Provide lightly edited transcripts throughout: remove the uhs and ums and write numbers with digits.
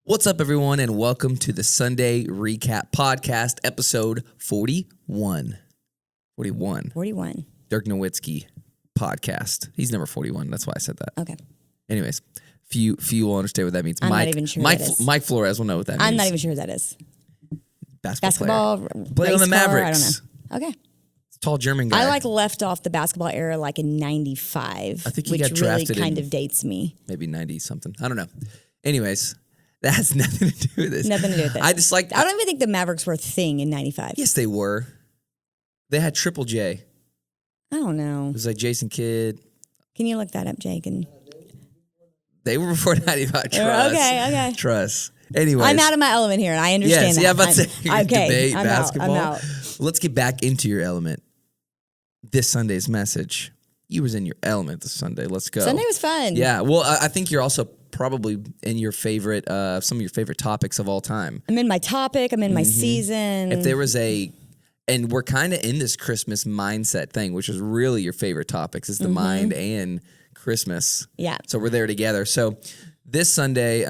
What's up, everyone, and welcome to the Sunday Recap Podcast, episode 41. 41. Dirk Nowitzki podcast. He's number 41. That's why I said that. Okay. Anyways, few will understand what that means. I'm not even sure what that is. Mike Flores will know what that means. I'm not even sure who that is. Basketball player. Played on the Mavericks. I don't know. Okay. Tall German guy. I left off the basketball era in 95. I think he which got drafted really kind of dates me. Maybe 90 something. I don't know. Anyways, that has nothing to do with this. Nothing to do with this. I don't even think the Mavericks were a thing in 95. Yes, they were. They had Triple J. I don't know. It was like Jason Kidd. Can you look that up, Jake? They were before 95. Trust. Okay. Trust. Anyways. I'm out of my element here, and I understand that. Yeah, I'm about to say, debate I'm basketball. Out. Let's get back into your element. This Sunday's message. You was in your element this Sunday. Let's go. Sunday was fun. Yeah. Well, I think you're also probably in your favorite, some of your favorite topics of all time. I'm in my topic. I'm in my season. If there was and we're kind of in this Christmas mindset thing, which is really your favorite topics, is the mind and Christmas. Yeah. So we're there together. So this Sunday,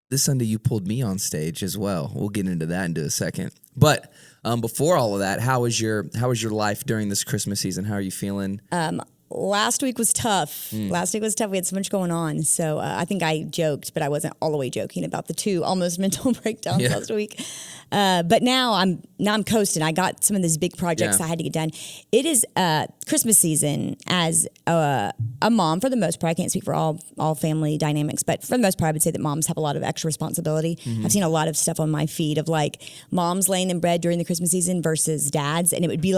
you pulled me on stage as well. We'll get into that in a second. But before all of that, how was your life during this Christmas season? How are you feeling? Last week was tough. We had so much going on. So I think I joked, but I wasn't all the way joking about the two almost mental breakdowns last week. But now I'm coasting. I got some of these big projects I had to get done. It is Christmas season as a mom, for the most part. I can't speak for all family dynamics, but for the most part, I would say that moms have a lot of extra responsibility. I've seen a lot of stuff on my feed of moms laying in bed during the Christmas season versus dads, and it would be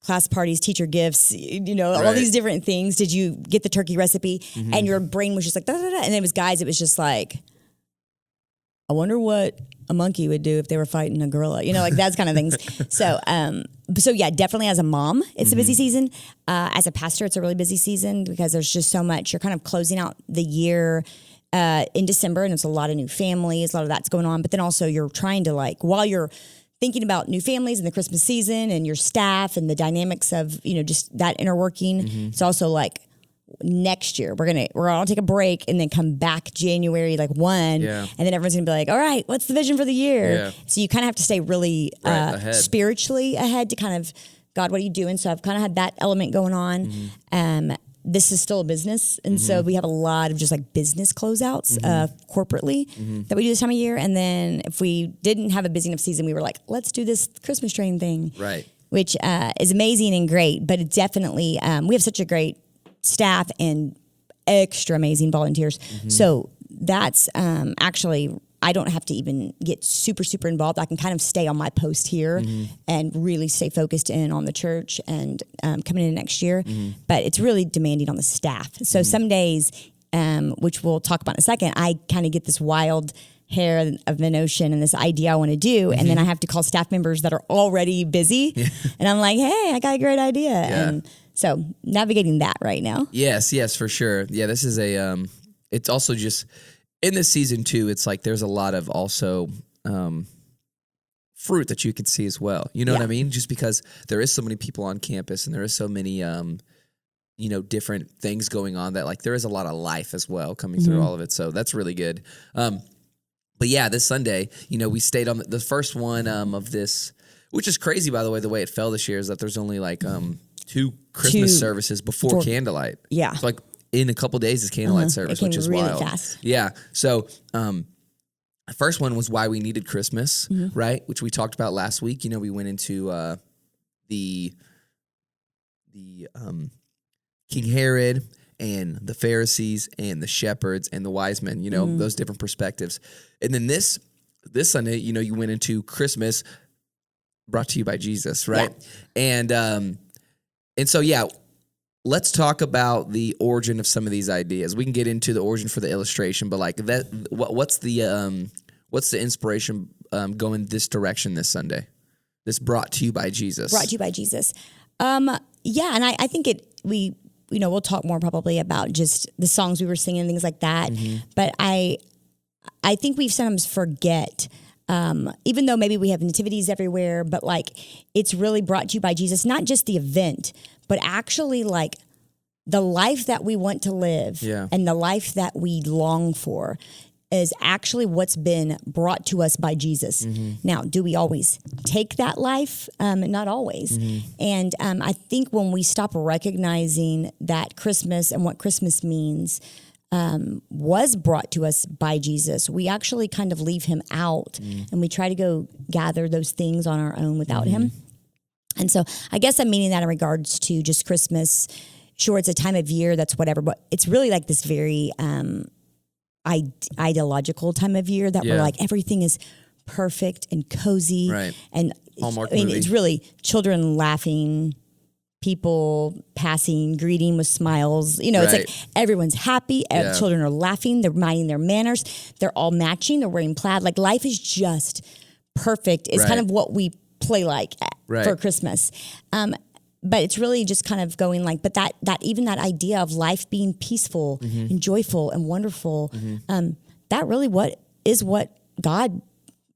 class parties, teacher gifts, all these different things. Did you get the turkey recipe? And your brain was just da, da, da. And then it was guys, it was just I wonder what a monkey would do if they were fighting a gorilla, that kind of things. So yeah, definitely as a mom, it's a busy season. As a pastor, it's a really busy season because there's just so much. You're kind of closing out the year in December, and it's a lot of new families, a lot of that's going on. But then also you're trying to while you're thinking about new families and the Christmas season and your staff and the dynamics of, just that inner working. It's also next year we're all take a break and then come back January 1 and then everyone's gonna be all right, what's the vision for the year? So you kind of have to stay really spiritually ahead to kind of, God, what are you doing? So I've kind of had that element going on. This is still a business, and so we have a lot of just business closeouts corporately that we do this time of year. And then if we didn't have a busy enough season, we were let's do this Christmas train thing, right? Which is amazing and great. But it definitely we have such a great staff and extra amazing volunteers. So that's actually, I don't have to even get super, super involved. I can kind of stay on my post here and really stay focused in on the church and coming in next year. But it's really demanding on the staff. So some days, which we'll talk about in a second, I kind of get this wild hair of the notion and this idea I want to do. And then I have to call staff members that are already busy. And I'm hey, I got a great idea. And so navigating that right now. Yes, for sure. Yeah, this is it's also just... In this season, too, it's there's a lot of also fruit that you can see as well. You know what I mean? Just because there is so many people on campus and there is so many, different things going on that, there is a lot of life as well coming through all of it. So that's really good. But yeah, this Sunday, we stayed on the first one of this, which is crazy, by the way it fell this year is that there's only two Christmas services before candlelight. Yeah. So in a couple days, is candlelight service, which is really wild. Fast. Yeah. So the first one was why we needed Christmas, right? Which we talked about last week. We went into the King Herod and the Pharisees and the shepherds and the wise men. Those different perspectives. And then this Sunday, you went into Christmas, brought to you by Jesus, right? Yeah. And so yeah. Let's talk about the origin of some of these ideas. We can get into the origin for the illustration, but what's the inspiration going this direction this Sunday? This brought to you by Jesus. Brought to you by Jesus. And I think we'll talk more probably about just the songs we were singing, things like that. But I think we sometimes forget. Even though maybe we have nativities everywhere, but it's really brought to you by Jesus, not just the event, but actually the life that we want to live and the life that we long for is actually what's been brought to us by Jesus. Now, do we always take that life? Not always. And I think when we stop recognizing that Christmas and what Christmas means was brought to us by Jesus, we actually kind of leave him out and we try to go gather those things on our own without him. And so I guess I'm meaning that in regards to just Christmas. Sure, it's a time of year, that's whatever, but it's really like this very ideological time of year that we're like, everything is perfect and cozy. Right. And Hallmark movie. movie. It's really children laughing, people passing, greeting with smiles. It's like everyone's happy. Children are laughing. They're minding their manners. They're all matching. They're wearing plaid. Like life is just perfect. It's kind of what we play like for Christmas. But it's really just kind of going like, but that even that idea of life being peaceful and joyful and wonderful, that really what God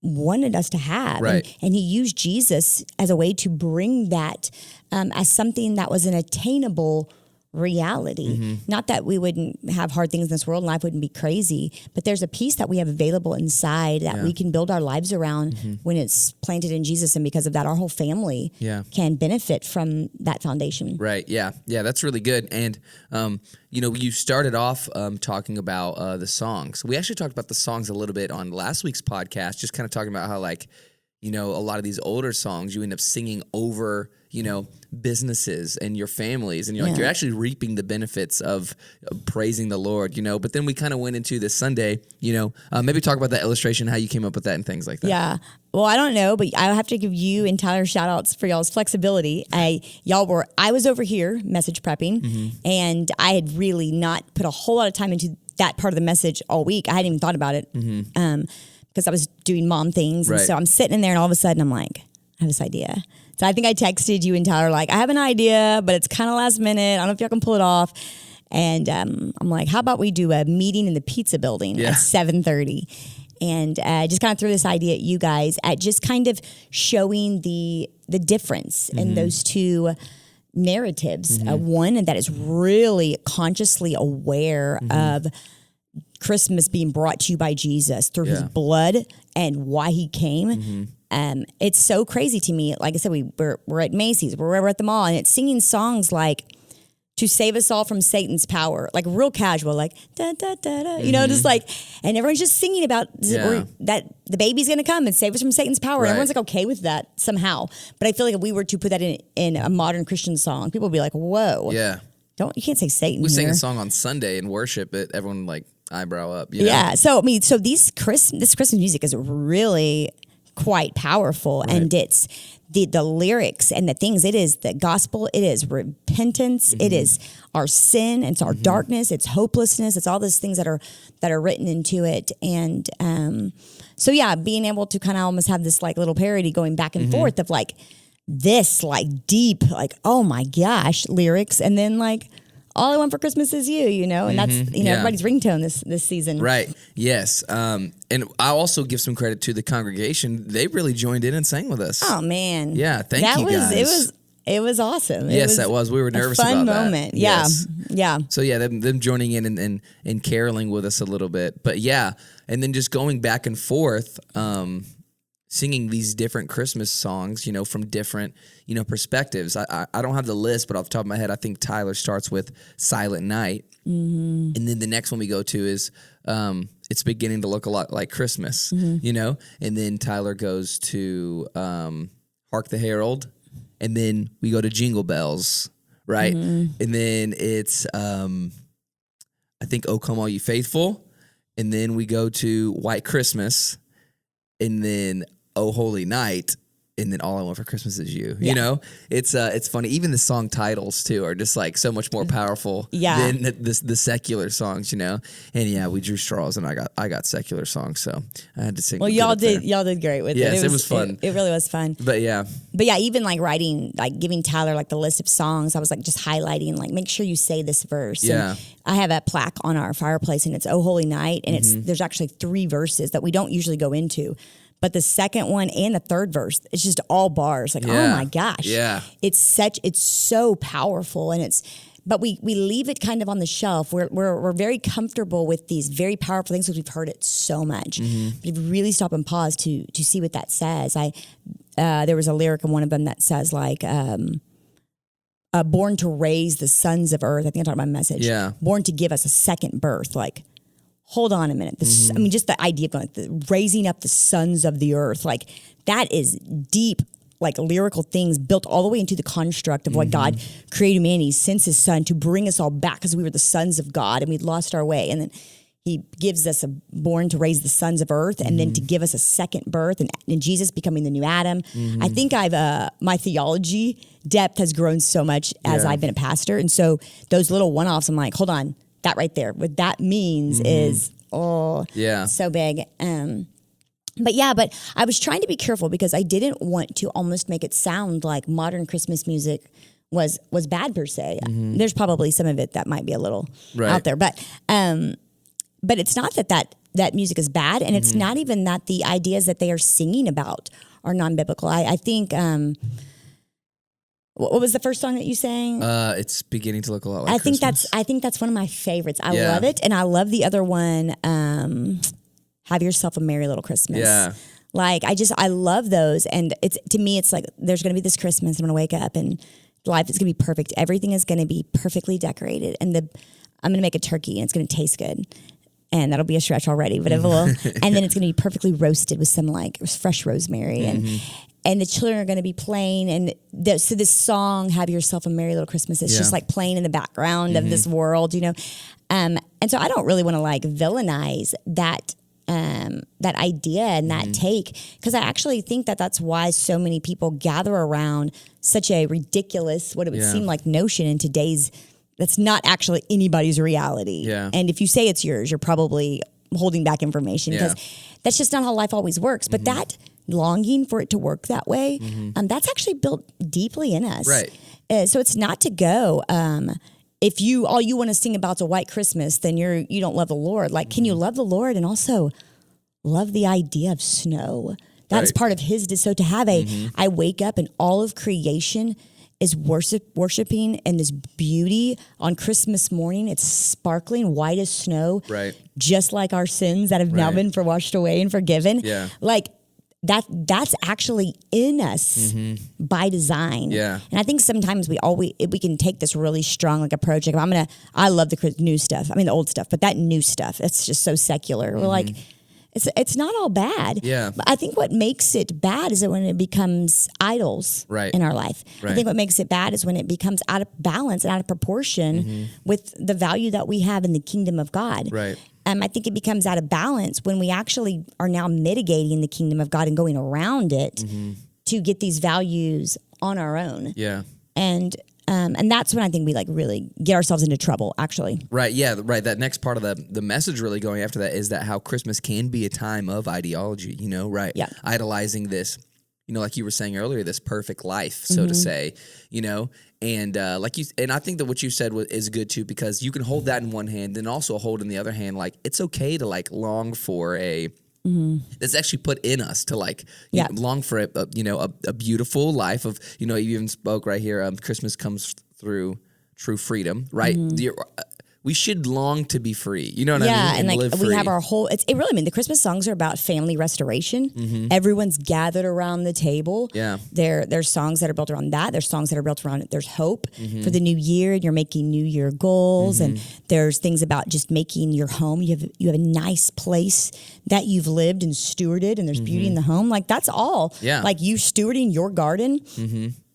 wanted us to have. Right. And he used Jesus as a way to bring that as something that was an attainable reality. Not that we wouldn't have hard things in this world and life wouldn't be crazy, but there's a peace that we have available inside that we can build our lives around when it's planted in Jesus. And because of that, our whole family can benefit from that foundation. Right. Yeah. Yeah. That's really good. And, you started off talking about the songs. We actually talked about the songs a little bit on last week's podcast, just kind of talking about how a lot of these older songs you end up singing over, businesses and your families, and you're actually reaping the benefits of praising the Lord, but then we kind of went into this Sunday, maybe talk about that illustration, how you came up with that and things like that. Yeah. Well, I don't know, but I have to give you and Tyler shout outs for y'all's flexibility. I was over here message prepping and I had really not put a whole lot of time into that part of the message all week. I hadn't even thought about it. Because I was doing mom things. And so I'm sitting in there and all of a sudden I'm like, I have this idea. So I think I texted you and Tyler like, I have an idea, but it's kind of last minute. I don't know if y'all can pull it off. And I'm like, how about we do a meeting in the pizza building at 7:30? And just kind of threw this idea at you guys at just kind of showing the difference in those two narratives. One that is really consciously aware of Christmas being brought to you by Jesus through his blood and why he came. It's so crazy to me. Like I said, we're at Macy's, we're at the mall, and it's singing songs like "To Save Us All from Satan's Power," like real casual, like da da da da, just like, and everyone's just singing about that the baby's gonna come and save us from Satan's power. And everyone's like okay with that somehow. But I feel like if we were to put that in a modern Christian song, people would be like, "Whoa, you can't say Satan." We here. sang a song on Sunday and worship it. Everyone like eyebrow up. Yeah. So this Christmas music is really quite powerful, and it's the lyrics and the things. It is the gospel. It is repentance. It is our sin. It's our darkness. It's hopelessness. It's all those things that are written into it. And so being able to kind of almost have this like little parody going back and forth of like this like deep like oh my gosh lyrics, and then like all I want for Christmas is you, and that's, everybody's ringtone this season. Right. Yes. And I also give some credit to the congregation. They really joined in and sang with us. Oh man. Yeah. Thank you guys. It was awesome. Yes, that was. We were nervous about that. Fun moment. Yeah. Yes. Yeah. So them joining in and caroling with us a little bit, but and then just going back and forth, singing these different Christmas songs, from different, perspectives. I don't have the list, but off the top of my head, I think Tyler starts with Silent Night. And then the next one we go to is It's Beginning to Look a Lot Like Christmas, and then Tyler goes to Hark the Herald, and then we go to Jingle Bells, right? And then it's, I think, Oh Come All You Faithful, and then we go to White Christmas, and then Oh Holy Night, and then All I Want for Christmas Is You. It's funny. Even the song titles too are just like so much more powerful than the secular songs. And we drew straws, and I got secular songs, so I had to sing. Well, y'all did great with it. Yes, it was fun. It really was fun. But even like writing, like giving Tyler like the list of songs, I was like just highlighting, like make sure you say this verse. Yeah. And I have a plaque on our fireplace, and it's Oh Holy Night, and there's actually 3 verses that we don't usually go into. But the second one and the third verse, it's just all bars. Like, oh my gosh. Yeah. It's so powerful. And but we leave it kind of on the shelf. We're very comfortable with these very powerful things because we've heard it so much. But if you really stop and pause to see what that says, there was a lyric in one of them that says like, born to raise the sons of earth. I think I talked about my message. Yeah. Born to give us a second birth. Like, hold on a minute. I mean, just the idea of raising up the sons of the earth, like that is deep, like lyrical things built all the way into the construct of what God created humanity, sends his son to bring us all back because we were the sons of God and we'd lost our way. And then he gives us born to raise the sons of earth and then to give us a second birth and Jesus becoming the new Adam. I think my theology depth has grown so much as I've been a pastor. And so those little one-offs, I'm like, hold on, that right there. What that means is, so big. But I was trying to be careful because I didn't want to almost make it sound like modern Christmas music was bad per se. There's probably some of it that might be a little out there, but it's not that music is bad, and it's not even that the ideas that they are singing about are non-biblical. I think. What was the first song that you sang? It's beginning to look a lot like Christmas. I think that's one of my favorites. I love it, and I love the other one. Have Yourself a Merry Little Christmas. Yeah. Like I love those, and to me it's like there's going to be this Christmas. I'm going to wake up and life is going to be perfect. Everything is going to be perfectly decorated, and I'm going to make a turkey and it's going to taste good. And that'll be a stretch already, but it will. And then it's going to be perfectly roasted with some like fresh rosemary, and the children are going to be playing. And so this song, "Have Yourself a Merry Little Christmas," it's just like playing in the background of this world, you know. And so I don't really want to like villainize that idea and that take, because I actually think that that's why so many people gather around such a ridiculous, what it would seem like, notion in today's. That's not actually anybody's reality. Yeah. And if you say it's yours, you're probably holding back information because that's just not how life always works. But that longing for it to work that way, that's actually built deeply in us. Right. So it's not to go. If all you want to sing about is a white Christmas, then you don't love the Lord. Like, can you love the Lord and also love the idea of snow? That's part of his. So to have I wake up and all of creation is worshiping and this beauty on Christmas morning. It's sparkling white as snow, just like our sins that have now been washed away and forgiven. Yeah. Like that's actually in us by design. Yeah. And I think sometimes we can take this really strong like approach. Like I love the new stuff. I mean the old stuff, but that new stuff, it's just so secular. We're like, it's not all bad. Yeah. But I think what makes it bad is that when it becomes idols in our life. I think what makes it bad is when it becomes out of balance and out of proportion with the value that we have in the kingdom of God. Right. I think it becomes out of balance when we actually are now mitigating the kingdom of God and going around it to get these values on our own. Yeah. And that's when I think we like really get ourselves into trouble, actually. Right. Yeah. Right. That next part of the message really going after that is that how Christmas can be a time of ideology, you know, right? Yeah. Idolizing this, you know, like you were saying earlier, this perfect life, so to say, you know, and and I think that what you said is good too, because you can hold that in one hand and also hold in the other hand, like it's okay to like long for that's actually put in us to like long for a beautiful life of, you know, you even spoke right here, Christmas comes through true freedom, right? We should long to be free. You know what I mean? Yeah, and like we have our whole. The Christmas songs are about family restoration. Everyone's gathered around the table. Yeah, there's songs that are built around that. There's songs that are built around there's hope for the new year, and you're making New Year goals. And there's things about just making your home. You have a nice place that you've lived and stewarded, and there's beauty in the home. Like that's all. Yeah, like you stewarding your garden.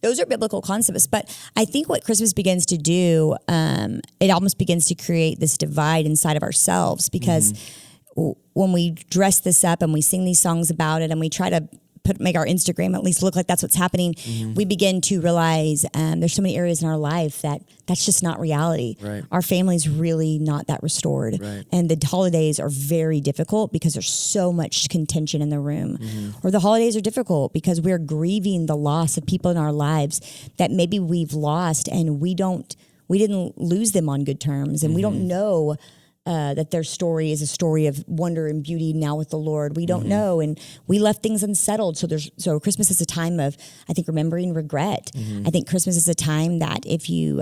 Those are biblical concepts, but I think what Christmas begins to do, it almost begins to create this divide inside of ourselves, because when we dress this up and we sing these songs about it and we try to make our Instagram at least look like that's what's happening, we begin to realize there's so many areas in our life that's just not reality. Right. Our family's really not that restored. Right. And the holidays are very difficult because there's so much contention in the room. Or the holidays are difficult because we're grieving the loss of people in our lives that maybe we've lost, and we didn't lose them on good terms, and we don't know that their story is a story of wonder and beauty now with the Lord. We don't know, and we left things unsettled. So Christmas is a time of, I think, remembering regret. I think Christmas is a time that if you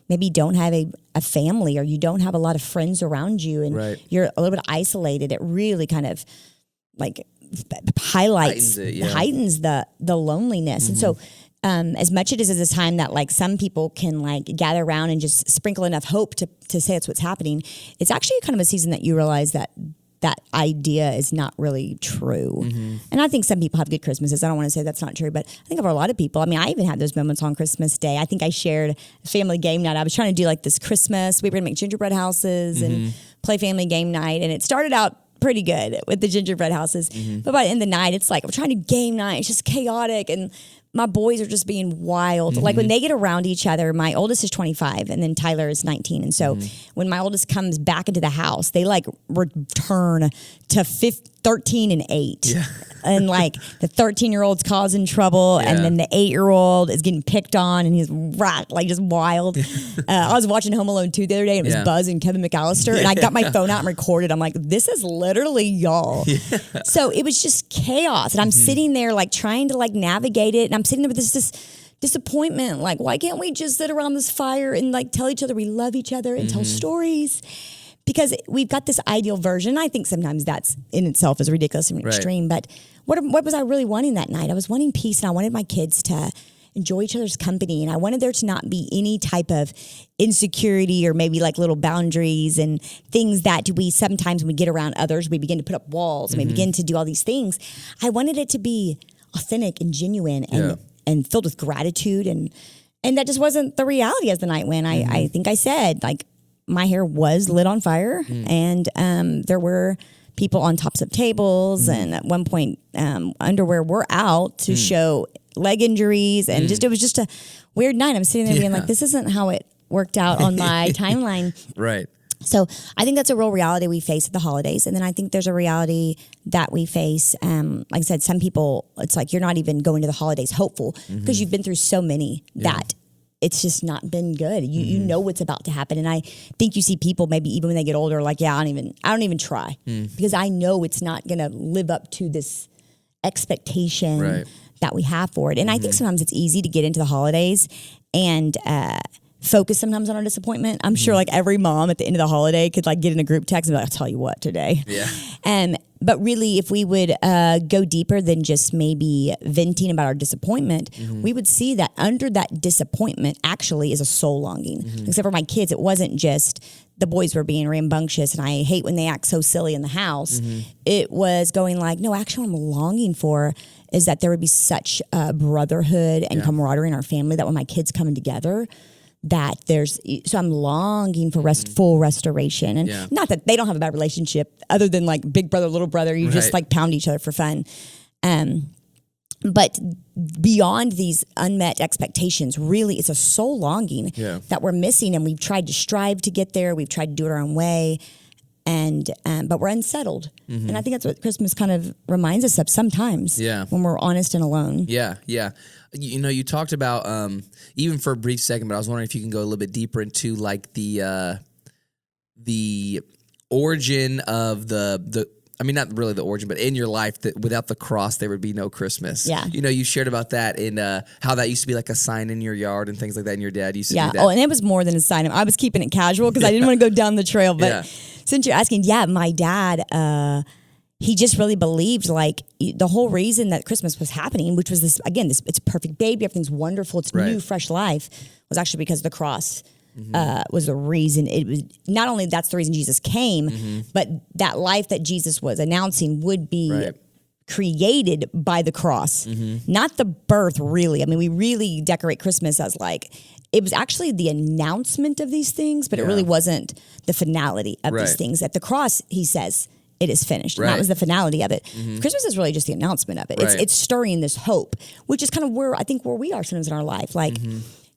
maybe don't have a family, or you don't have a lot of friends around you, and you're a little bit isolated, it really kind of like heightens the loneliness. And so as much it is a time that like some people can like gather around and just sprinkle enough hope to say that's what's happening, it's actually kind of a season that you realize that idea is not really true. And I think some people have good Christmases. I don't want to say that's not true, but I think for a lot of people, I mean, I even had those moments on Christmas Day. I think I shared a family game night. I was trying to do like this Christmas. We were going to make gingerbread houses and play family game night. And it started out pretty good with the gingerbread houses. But by the end of the night, it's like, we're trying to game night. It's just chaotic. And my boys are just being wild. Like when they get around each other, my oldest is 25 and then Tyler is 19. And so when my oldest comes back into the house, they like return to 13 and 8. Yeah. And like the 13-year-old's causing trouble, and then the 8-year-old is getting picked on, and he's like just wild. I was watching Home Alone 2 the other day, and it was Buzz and Kevin McAllister, and I got my phone out and recorded. I'm like, this is literally y'all. So it was just chaos, and I'm sitting there like trying to like navigate it, and I'm sitting there with this disappointment. Like, why can't we just sit around this fire and like tell each other we love each other and tell stories? Because we've got this ideal version. I think sometimes that's in itself is ridiculous and extreme. But what was I really wanting that night? I was wanting peace, and I wanted my kids to enjoy each other's company. And I wanted there to not be any type of insecurity or maybe like little boundaries and things that we sometimes when we get around others, we begin to put up walls and we begin to do all these things. I wanted it to be authentic and genuine and filled with gratitude. And that just wasn't the reality as the night went. I think I said, like, my hair was lit on fire, and there were people on tops of tables, and at one point, underwear were out to show leg injuries, and it was just a weird night. I'm sitting there being like, this isn't how it worked out on my timeline. Right. So I think that's a real reality we face at the holidays. And then I think there's a reality that we face. Like I said, some people, it's like you're not even going to the holidays hopeful because you've been through so many that it's just not been good. You know what's about to happen. And I think you see people maybe even when they get older, like, I don't even try because I know it's not going to live up to this expectation that we have for it. And I think sometimes it's easy to get into the holidays and focus sometimes on our disappointment. I'm sure like every mom at the end of the holiday could like get in a group text and be like, I'll tell you what today. Yeah. But really, if we would go deeper than just maybe venting about our disappointment, we would see that under that disappointment actually is a soul longing. Except for my kids, it wasn't just the boys were being rambunctious and I hate when they act so silly in the house. It was going like, no, actually what I'm longing for is that there would be such brotherhood and camaraderie in our family that when my kids coming together, so I'm longing for full restoration. And not that they don't have a bad relationship other than like big brother, little brother, you just like pound each other for fun. But beyond these unmet expectations, really it's a soul longing that we're missing, and we've tried to strive to get there. We've tried to do it our own way. But we're unsettled. And I think that's what Christmas kind of reminds us of sometimes when we're honest and alone. Yeah. You know, you talked about, even for a brief second, but I was wondering if you can go a little bit deeper into like the origin of I mean, not really the origin, but in your life, that without the cross, there would be no Christmas. Yeah. You know, you shared about that and how that used to be like a sign in your yard and things like that, and your dad used to do that. Oh, and it was more than a sign. I was keeping it casual because I didn't want to go down the trail. But since you're asking, my dad, he just really believed like the whole reason that Christmas was happening, which was this, it's perfect baby, everything's wonderful, it's new, fresh life, was actually because the cross was the reason. It was not only that's the reason Jesus came, but that life that Jesus was announcing would be created by the cross, not the birth really. I mean, we really decorate Christmas as like, it was actually the announcement of these things, but it really wasn't the finality of these things. At the cross, he says, it is finished. And that was the finality of it. Christmas is really just the announcement of it. It's stirring this hope, which is kind of where we are sometimes in our life. Like,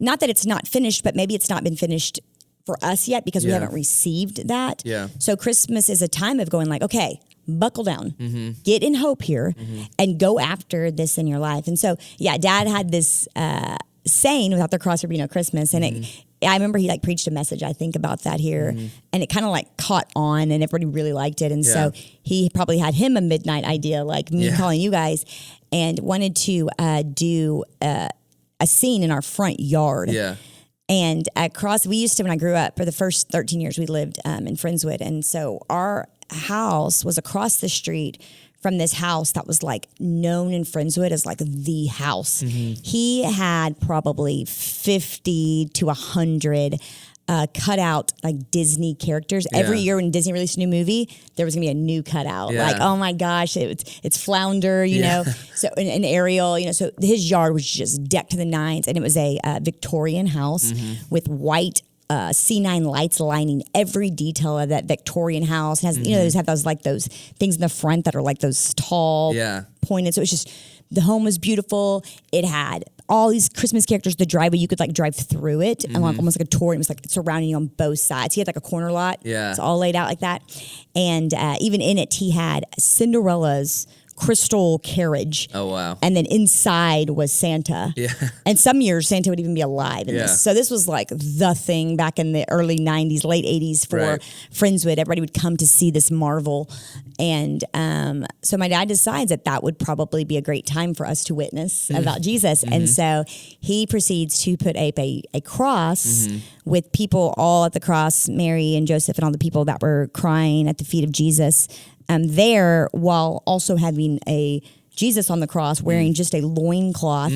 not that it's not finished, but maybe it's not been finished for us yet because we haven't received that. Yeah. So Christmas is a time of going like, okay, buckle down, get in hope here, and go after this in your life. And so, Dad had this saying, without the cross there be no Christmas. And I remember he like preached a message, I think, about that here. And it kind of like caught on and everybody really liked it. And so he probably had him a midnight idea, like me calling you guys, and wanted to do a scene in our front yard. Yeah. And across, we used to, when I grew up, for the first 13 years, we lived in Friendswood. And so our house was across the street from this house that was like known in Friendswood as like the house. He had probably 50 to 100 cut out like Disney characters. Every year when Disney released a new movie, there was gonna be a new cutout. Like, oh my gosh, it's Flounder, you know, so and Ariel, you know. So his yard was just decked to the nines, and it was a Victorian house with white C9 lights lining every detail of that Victorian house. It has, you know, those have those things in the front that are like those tall, pointed. So it was just, the home was beautiful. It had all these Christmas characters. The driveway, you could like drive through it, and like almost like a tour. It was like surrounding you on both sides. He had like a corner lot. It's all laid out like that. And even in it, he had Cinderella's crystal carriage. Oh, wow. And then inside was Santa. And some years Santa would even be alive in this. So this was like the thing back in the early 90s, late 80s for Friendswood. Everybody would come to see this marvel. And so my dad decides that would probably be a great time for us to witness about Jesus. And so he proceeds to put up a cross with people all at the cross, Mary and Joseph and all the people that were crying at the feet of Jesus. There, while also having a Jesus on the cross wearing just a loincloth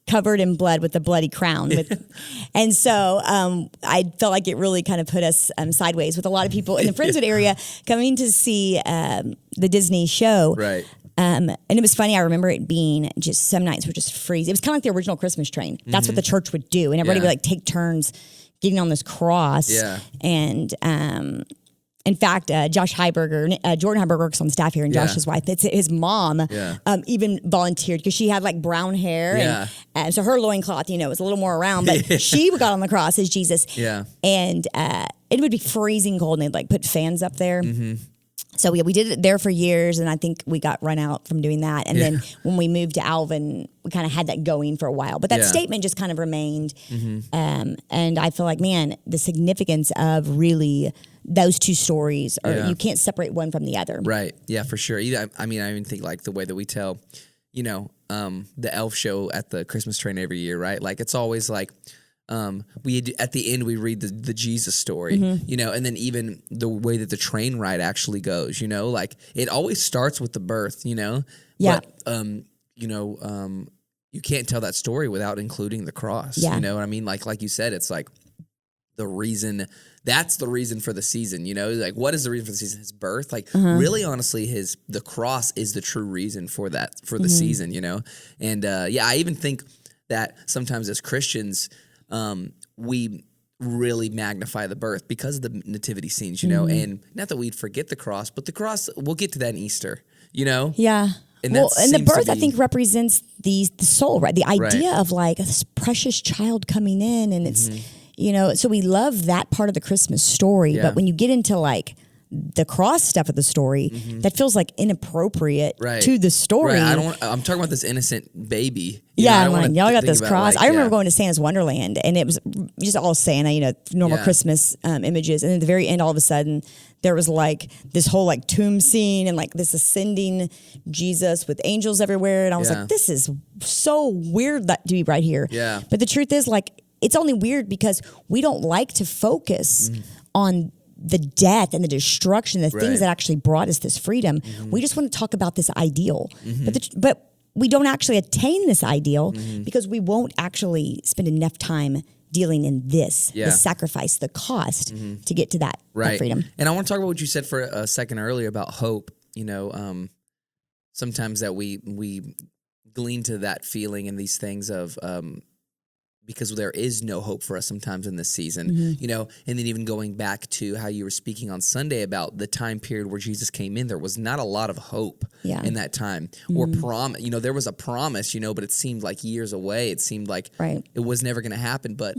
covered in blood with a bloody crown. And so I felt like it really kind of put us sideways with a lot of people in the Friendswood area coming to see the Disney show. Right. And it was funny. I remember it being just, some nights were just freezing. It was kind of like the original Christmas train. That's what the church would do. And everybody would like take turns getting on this cross. And in fact, Josh Heiberger, Jordan Heiberger works on the staff here, and Josh's wife, it's his mom, even volunteered because she had like brown hair. And so her loincloth, you know, was a little more around, but she got on the cross as Jesus. And it would be freezing cold, and they'd like put fans up there. So we did it there for years, and I think we got run out from doing that. And then when we moved to Alvin, we kind of had that going for a while. But that statement just kind of remained. And I feel like, man, the significance of really those two stories, or you can't separate one from the other. Right. Yeah, for sure. I mean, I even think like the way that we tell, you know, the elf show at the Christmas train every year, right? Like it's always like, at the end we read the Jesus story, you know, and then even the way that the train ride actually goes, you know, like it always starts with the birth, you know. But, you know, you can't tell that story without including the cross. You know what I mean? Like you said, it's like that's the reason for the season, you know, like what is the reason for the season? His birth, like really honestly, the cross is the true reason for that, for the season, you know? And I even think that sometimes as Christians, we really magnify the birth because of the nativity scenes, you know, and not that we'd forget the cross, but the cross, we'll get to that in Easter, you know? And and the birth, I think, represents the soul, right? The idea of like this precious child coming in, and it's, you know, so we love that part of the Christmas story. But when you get into like the cross stuff of the story, that feels like inappropriate to the story. I'm talking about this innocent baby. I'm like, y'all got this cross. Like, I remember going to Santa's Wonderland, and it was just all Santa, you know, normal Christmas images. And at the very end, all of a sudden, there was like this whole like tomb scene and like this ascending Jesus with angels everywhere. And I was like, this is so weird that to be right here. But the truth is, like, it's only weird because we don't like to focus on the death and the destruction, the things that actually brought us this freedom. We just want to talk about this ideal, but we don't actually attain this ideal because we won't actually spend enough time dealing in this, the sacrifice, the cost to get to that freedom. And I want to talk about what you said for a second earlier about hope. You know, sometimes that we glean to that feeling and these things of because there is no hope for us sometimes in this season, you know, and then even going back to how you were speaking on Sunday about the time period where Jesus came in, there was not a lot of hope in that time or you know, there was a promise, you know, but it seemed like years away. It seemed like it was never going to happen, but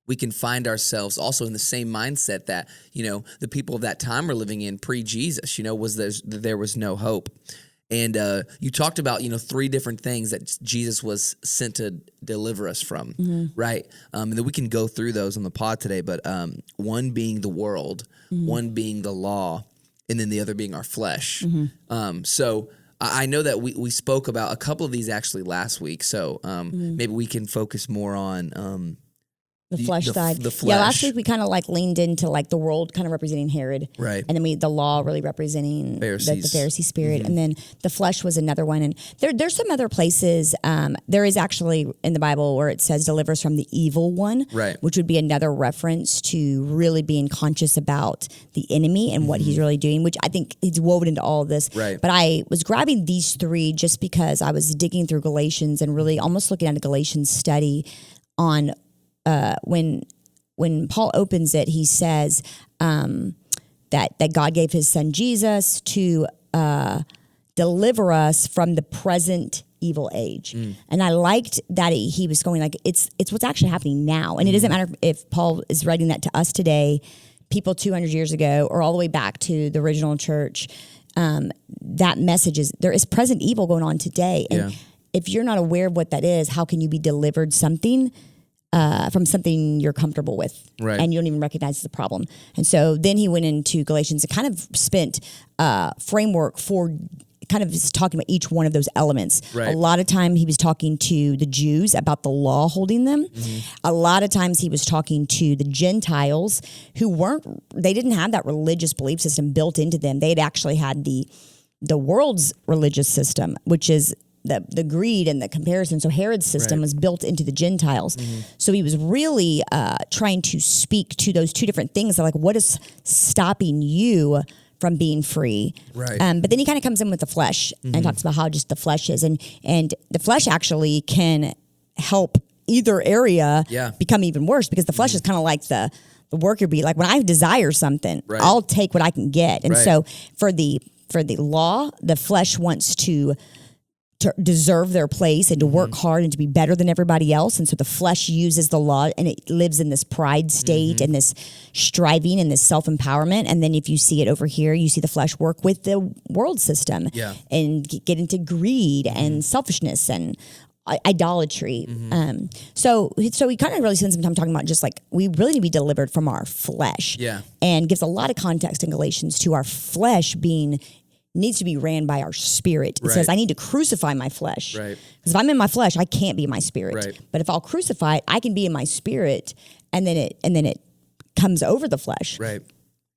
we can find ourselves also in the same mindset that, you know, the people of that time were living in pre-Jesus, you know, there was no hope. And you talked about, you know, 3 different things that Jesus was sent to deliver us from, right? And then we can go through those on the pod today, but one being the world, one being the law, and then the other being our flesh. So I know that we spoke about a couple of these actually last week, so maybe we can focus more on The flesh side. The flesh. Yeah, last week we kind of like leaned into like the world kind of representing Herod. Right. And then the law really representing the Pharisee spirit. And then the flesh was another one. And there's some other places. There is actually in the Bible where it says deliver us from the evil one. Right. Which would be another reference to really being conscious about the enemy and what he's really doing, which I think is woven into all of this. Right. But I was grabbing these three just because I was digging through Galatians and really almost looking at a Galatians study on when Paul opens it, he says that God gave his son Jesus to deliver us from the present evil age. And I liked that he was going like, it's what's actually happening now. And it doesn't matter if Paul is writing that to us today, people 200 years ago, or all the way back to the original church. That message is, there is present evil going on today. And if you're not aware of what that is, how can you be delivered from something you're comfortable with, right, and you don't even recognize the problem? And so then he went into Galatians and kind of spent framework for kind of just talking about each one of those elements. Right. A lot of time he was talking to the Jews about the law holding them. A lot of times he was talking to the Gentiles who they didn't have that religious belief system built into them. They had actually had the world's religious system, which is the greed and the comparison. So Herod's system was built into the Gentiles. So he was really trying to speak to those two different things. Like, what is stopping you from being free? Right. But then he kind of comes in with the flesh and talks about how just the flesh is. And the flesh actually can help either area become even worse, because the flesh is kind of like the worker bee. Like, when I desire something, I'll take what I can get. And so for the law, the flesh wants to deserve their place and to work hard and to be better than everybody else. And so the flesh uses the law, and it lives in this pride state and this striving and this self-empowerment. And then if you see it over here, you see the flesh work with the world system and get into greed and selfishness and idolatry. So he kind of really spends some time talking about just like, we really need to be delivered from our flesh. And gives a lot of context in Galatians to our flesh needs to be ran by our spirit. It says, I need to crucify my flesh. Because if I'm in my flesh, I can't be my spirit. But if I'll crucify it, I can be in my spirit, and then it comes over the flesh. Right.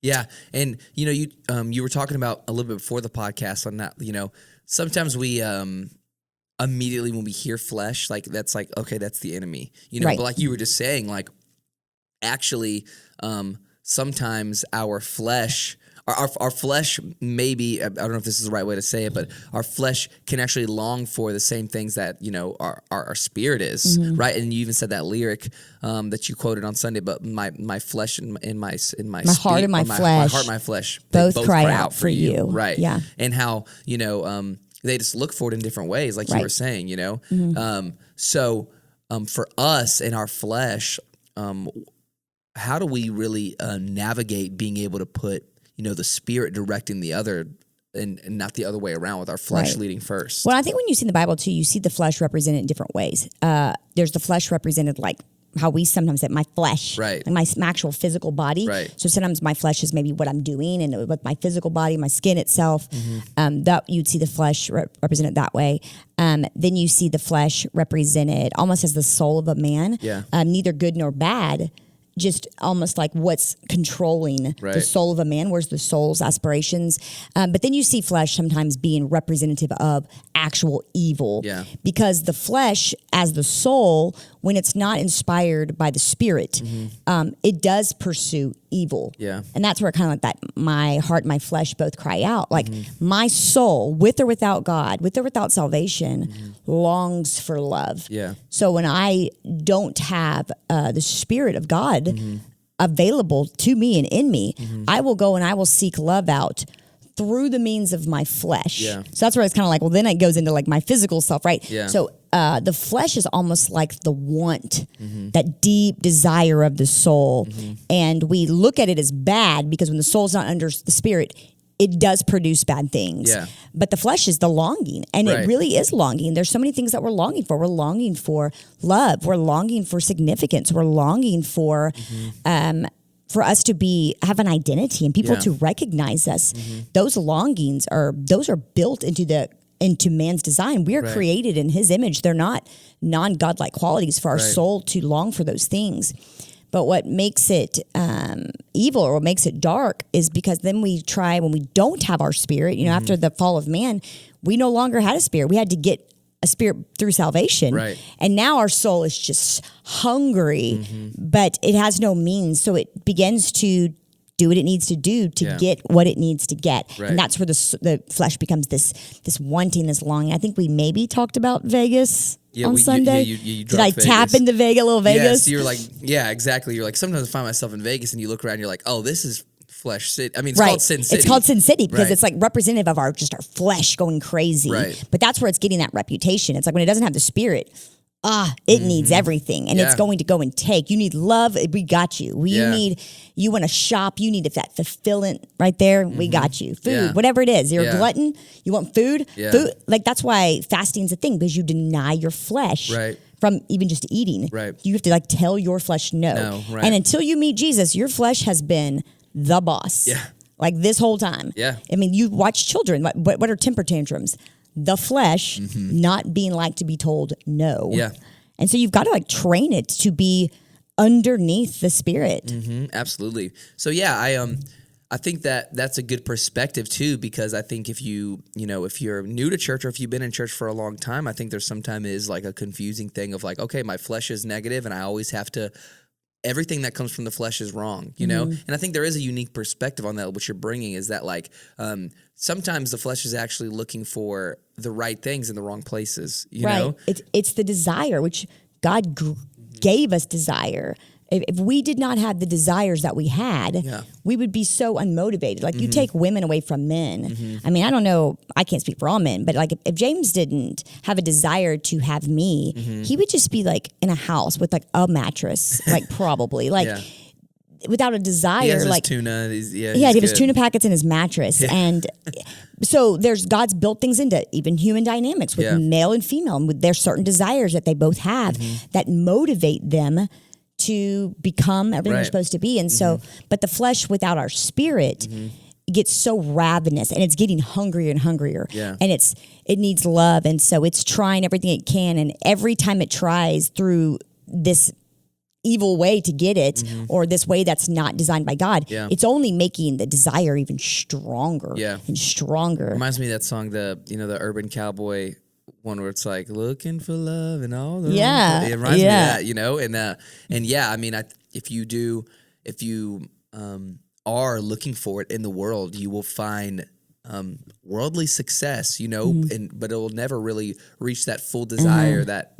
Yeah. And you were talking about a little bit before the podcast on that, sometimes we immediately when we hear flesh, like that's like, okay, that's the enemy. But like you were just saying, like actually sometimes our flesh Our flesh, maybe, I don't know if this is the right way to say it, but our flesh can actually long for the same things that, our spirit is, right? And you even said that lyric that you quoted on Sunday, but my flesh and my heart and my flesh, my heart and my flesh, both cry out for you. Right. Yeah. And how, they just look for it in different ways, like you were saying, So for us and our flesh, how do we really navigate being able to put the spirit directing the other and not the other way around, with our flesh leading first? Well, I think when you see in the Bible too, you see the flesh represented in different ways. There's the flesh represented like how we sometimes say my flesh, like my actual physical body. So sometimes my flesh is maybe what I'm doing, and with my physical body, my skin itself, that you'd see the flesh represented that way. Then you see the flesh represented almost as the soul of a man, neither good nor bad, just almost like what's controlling the soul of a man. Where's the soul's aspirations? But then you see flesh sometimes being representative of actual evil, because the flesh as the soul, when it's not inspired by the spirit, it does pursue evil. And that's where kind of like that, my heart and my flesh both cry out. Like my soul, with or without God, with or without salvation, longs for love. So when I don't have the spirit of God available to me and in me, I will go and I will seek love out through the means of my flesh. So that's where it's kind of like, well, then it goes into like my physical self, right? So the flesh is almost like the want, that deep desire of the soul. And we look at it as bad because when the soul's not under the spirit, it does produce bad things. But the flesh is the longing, and it really is longing. There's so many things that we're longing for. We're longing for love. We're longing for significance. We're longing for us to have an identity and people to recognize us. Those longings are built into into man's design. We are created in his image. They're not non-godlike qualities for our soul to long for those things. But what makes it evil or what makes it dark is because then we try, when we don't have our spirit, after the fall of man, we no longer had a spirit. We had to get a spirit through salvation. Right. And now our soul is just hungry, but it has no means. So it begins to do what it needs to do to get what it needs to get. Right. And that's where the flesh becomes this wanting, this longing. I think we maybe talked about Vegas on Sunday. You Did I tap into Vegas, little Vegas? Yes, you're like, exactly. You're like, sometimes I find myself in Vegas and you look around and you're like, oh, this is Flesh City. I mean, it's called Sin City. It's called Sin City because it's like representative of our flesh going crazy. Right. But that's where it's getting that reputation. It's like when it doesn't have the spirit, it needs everything, and it's going to go and take. You need love. We got you. You want to shop. You need that fulfillment right there. We got you. Food, whatever it is. You're a glutton. You want food. Food. Like that's why fasting's a thing, because you deny your flesh. Right. From even just eating. Right. You have to tell your flesh no. Right. And until you meet Jesus, your flesh has been the boss. Yeah. Like this whole time. Yeah. I mean, you watch children. What are temper tantrums? The flesh not being like to be told no. Yeah. And so you've got to train it to be underneath the spirit. Absolutely. So I think that's a good perspective too, because I think if if you're new to church or if you've been in church for a long time, I think there's sometimes is like a confusing thing of like, okay, my flesh is negative and I always have to, everything that comes from the flesh is wrong, And I think there is a unique perspective on that, what you're bringing is that sometimes the flesh is actually looking for the right things in the wrong places, you know? It's the desire, which God gave us desire. If we did not have the desires that we had, we would be so unmotivated. Like you take women away from men. I mean, I don't know, I can't speak for all men, but like if James didn't have a desire to have me, he would just be like in a house with like a mattress, like probably without a desire. He has his tuna. He's he had his tuna packets in his mattress. And so God's built things into even human dynamics with male and female. And there's certain desires that they both have that motivate them to become everything they're supposed to be. And so, but the flesh without our spirit gets so ravenous and it's getting hungrier and hungrier. Yeah. And it needs love. And so it's trying everything it can. And every time it tries through this evil way to get it or this way that's not designed by God, it's only making the desire even stronger and stronger. Reminds me of that song, the Urban Cowboy one where it's like looking for love and all the it reminds me of that, I mean, if you are looking for it in the world, you will find worldly success, but it will never really reach that full desire that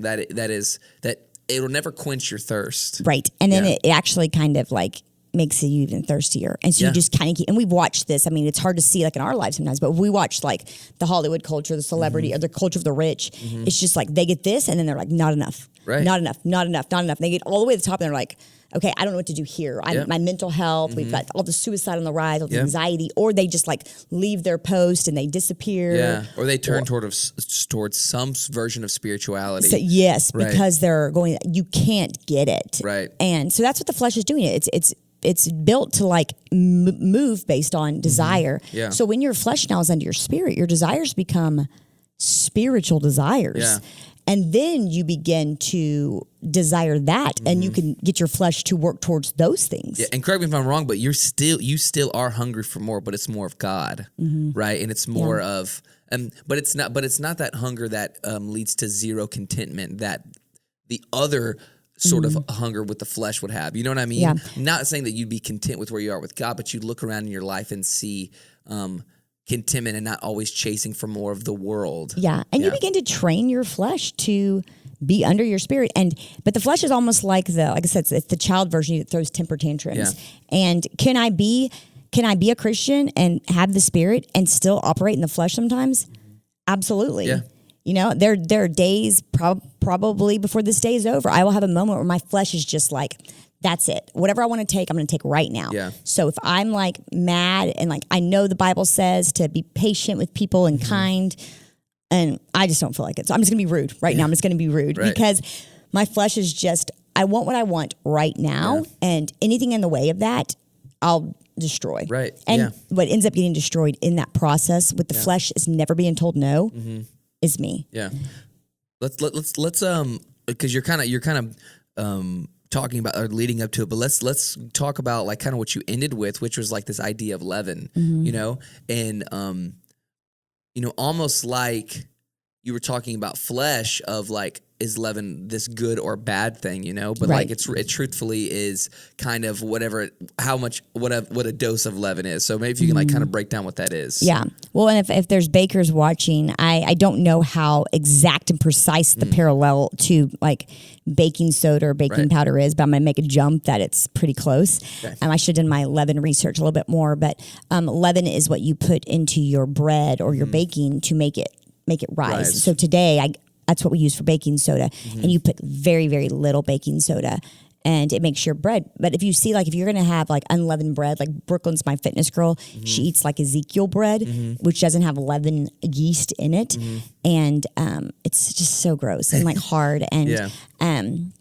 it will never quench your thirst, right? And then it actually kind of like makes you even thirstier. And so you just kind of keep, and we've watched this. I mean, it's hard to see like in our lives sometimes, but we watch like the Hollywood culture, the celebrity or the culture of the rich. It's just like they get this and then they're like, not enough, not enough. And they get all the way to the top and they're like, okay, I don't know what to do here. My mental health, we've got all the suicide on the rise, all the anxiety, or they just like leave their post and they disappear. Yeah. Or they turn towards some version of spirituality. So, yes, because they're going, you can't get it. Right. And so that's what the flesh is doing. It's built to like move based on desire. Yeah. So when your flesh now is under your spirit, your desires become spiritual desires. Yeah. And then you begin to desire that and you can get your flesh to work towards those things. Yeah, and correct me if I'm wrong, but you still are hungry for more, but it's more of God, right? And it's more of but it's not that hunger that leads to zero contentment that the other sort of hunger with the flesh would have. You know what I mean? Yeah. Not saying that you'd be content with where you are with God, but you'd look around in your life and see contentment and not always chasing for more of the world. Yeah. And you begin to train your flesh to be under your spirit. But the flesh is almost like I said, it's the child version that throws temper tantrums. Yeah. And can I be a Christian and have the spirit and still operate in the flesh sometimes? Absolutely. Yeah. There are days probably before this day is over, I will have a moment where my flesh is just like, that's it. Whatever I want to take, I'm going to take right now. Yeah. So if I'm like mad and like I know the Bible says to be patient with people and kind, and I just don't feel like it. So I'm just going to be rude right now. I'm just going to be rude because my flesh is just, I want what I want right now. Yeah. And anything in the way of that, I'll destroy. Right. And what ends up getting destroyed in that process with the flesh is never being told no is me. Yeah. Let's because you're kind of talking about or leading up to it, but let's talk about like kind of what you ended with, which was like this idea of leaven, you know, and almost like you were talking about flesh of like, is leaven this good or bad thing, you know? But like it truthfully is kind of what a dose of leaven is. So maybe if you can like kind of break down what that is. Yeah. Well, and if there's bakers watching, I don't know how exact and precise the parallel to like baking soda or baking powder is, but I'm going to make a jump that it's pretty close. Okay. I should have done my leaven research a little bit more, but leaven is what you put into your bread or your baking to make it rise. So today that's what we use for baking soda. And you put very, very little baking soda and it makes your bread. But if you see, like, if you're going to have like unleavened bread, like Brooklyn's my fitness girl, she eats like Ezekiel bread, which doesn't have leaven yeast in it. And it's just so gross and like hard. And, and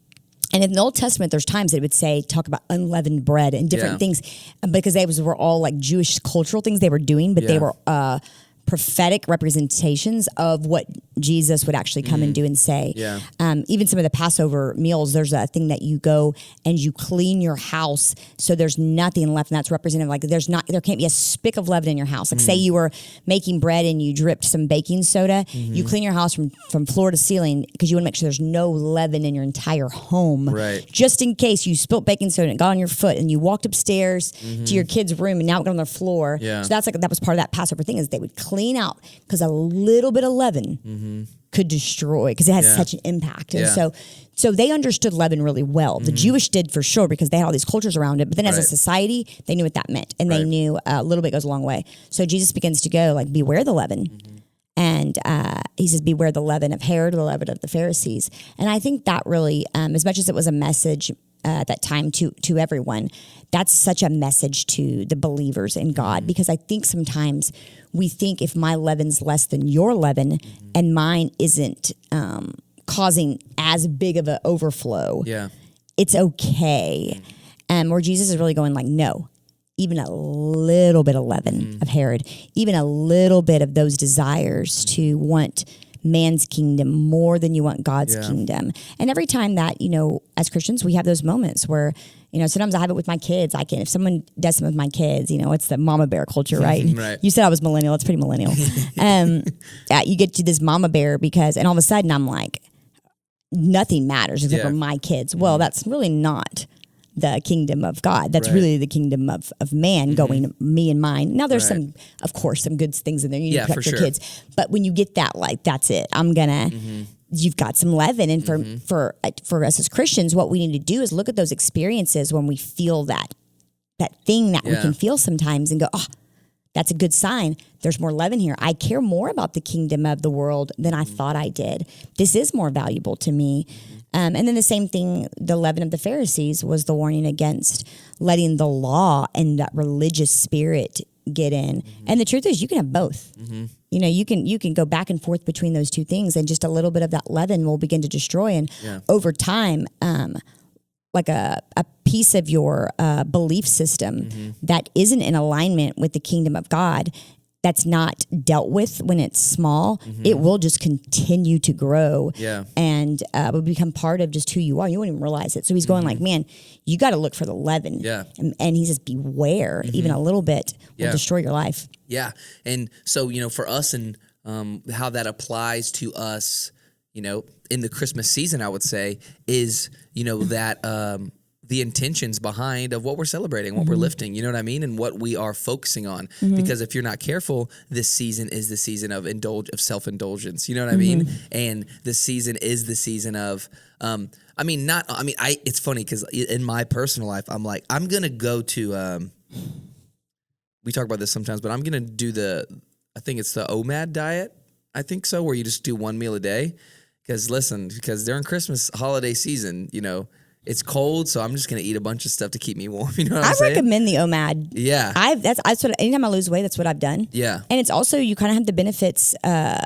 in the Old Testament, there's times it would talk about unleavened bread and different things because they were all like Jewish cultural things they were doing, but they were, prophetic representations of what Jesus would actually come and do and say. Yeah. Even some of the Passover meals, there's a thing that you go and you clean your house so there's nothing left, and that's representative. Like there can't be a spick of leaven in your house. Like say you were making bread and you dripped some baking soda, you clean your house from floor to ceiling because you want to make sure there's no leaven in your entire home. Right. Just in case you spilt baking soda and it got on your foot and you walked upstairs to your kid's room and now it got on their floor. Yeah. So that was part of that Passover thing is they would clean out because a little bit of leaven could destroy because it has such an impact. And so they understood leaven really well. The Jewish did for sure because they had all these cultures around it. But then as a society, they knew what that meant. And they knew a little bit goes a long way. So Jesus begins to go like, beware the leaven. And he says, beware the leaven of Herod, the leaven of the Pharisees. And I think that really, as much as it was a message at that time to everyone, that's such a message to the believers in God, because I think sometimes we think if my leaven's less than your leaven and mine isn't causing as big of an overflow, it's okay. Where Jesus is really going like, no, even a little bit of leaven of Herod, even a little bit of those desires to want man's kingdom more than you want God's kingdom. And every time that, as Christians, we have those moments where, sometimes I have it with my kids. If someone does something with my kids, it's the mama bear culture, right? You said I was millennial. It's pretty millennial. You get to this mama bear and all of a sudden I'm like, nothing matters except for my kids. Well, that's really not the kingdom of God. That's really the kingdom of man going me and mine. Now there's some good things in there. You need to protect your kids. But when you get that, like, that's it. I'm gonna, you've got some leaven. And for us as Christians, what we need to do is look at those experiences when we feel that thing that we can feel sometimes and go, oh, that's a good sign. There's more leaven here. I care more about the kingdom of the world than I thought I did. This is more valuable to me. And then the same thing, the leaven of the Pharisees was the warning against letting the law and that religious spirit get in. And the truth is you can have both. You can go back and forth between those two things, and just a little bit of that leaven will begin to destroy. And over time, like a piece of your belief system that isn't in alignment with the kingdom of God, that's not dealt with when it's small, it will just continue to grow and will become part of just who you are. You won't even realize it. So he's going like, man, you got to look for the leaven. Yeah. And he says, beware, even a little bit will destroy your life. Yeah. And so, for us and how that applies to us, in the Christmas season, I would say is, that the intentions behind of what we're celebrating, what we're lifting, you know what I mean? And what we are focusing on. Because if you're not careful, this season is the season of self-indulgence, you know what I mean? And the season is the season of, it's funny because in my personal life, I'm like, I'm going to go to, we talk about this sometimes, but I'm going to do I think it's the OMAD diet. I think so, where you just do one meal a day. Because during Christmas holiday season, it's cold, so I'm just gonna eat a bunch of stuff to keep me warm. You know what I'm saying? I recommend the OMAD. Yeah. That's what anytime I lose weight, that's what I've done. Yeah. And it's also you kind of have the benefits of